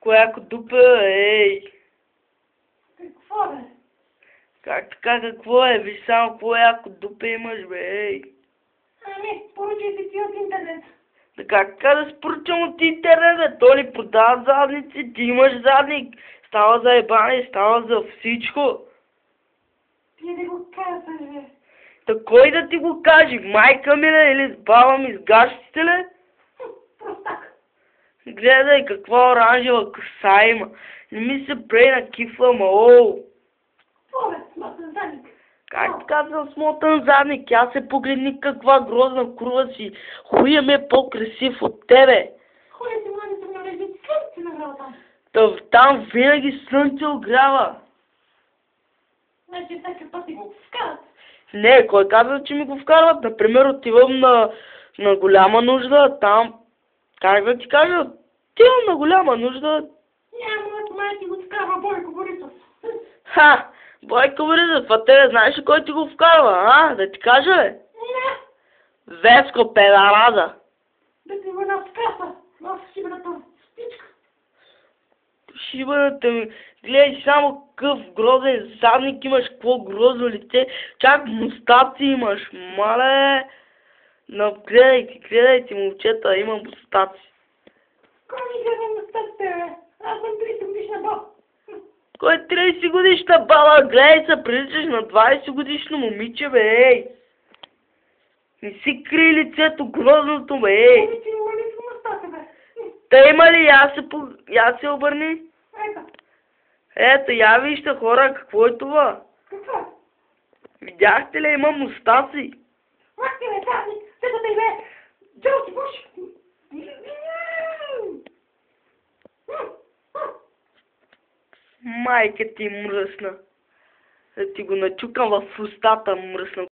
Кояко дупе, ей! Какво бе? Как така, какво е? Виж само какво яко дупе имаш, бе, ей! Ами, поръчай си ти от интернет. Така да споръчам от интернет, бе? Той ли продава задници? Ти имаш задник. Става за ебане, става за всичко. Ти да го казваш, бе. Та кой да ти го каже? Майка ми ли или баба ми с гащите ли? Простак. Гледай каква оранжева коса има. Не ми се прей на кифла, мао. Какво бе, смътен задник? Как така съм смотан задник? Аз се погледни каква грозна курва си. Хуя ми е по-красив от тебе. Хуя си младите на лежи, слънце награва там. Там винаги слънце огрява. Значи всеки път ти го вкарат. Не, кой казва, че ми го вкарват? Например, отивам на голяма нужда, там, как да ти кажа, отивам на голяма нужда. Няма, моят май ти го вкарва Бойко Борисов. Ха! Бойко Борисов, а тебе знаеш ли кой ти го вкарва, а? Да ти кажа, бе? Не, Веско Педараза. да ти го разкаса в шибната спичка. Шибаната ми, гледай само какъв грозен задник имаш, какво грозно лице, чак мустаци имаш, мале. Но гледайте, момчета, имам мустаци. Кой ми гледа на стъпте, бе? Аз съм 30 годишна баба. Кой 30 годишна баба, гледай се, приличаш на 20 годишно момиче, бе, ей. Не си крий лицето, грозното, бе, ей. Еми ти има ли в мустата, бе? Та има ли, я се обърни? Ето. Ето, я вижте, хора, какво е това? Какво? Видяхте ли, има мустаци. Мах ти, бе, задник, тъката и бе. Джордж Буш. Майка ти мръсна. Да ти го начукам в устата, мръсна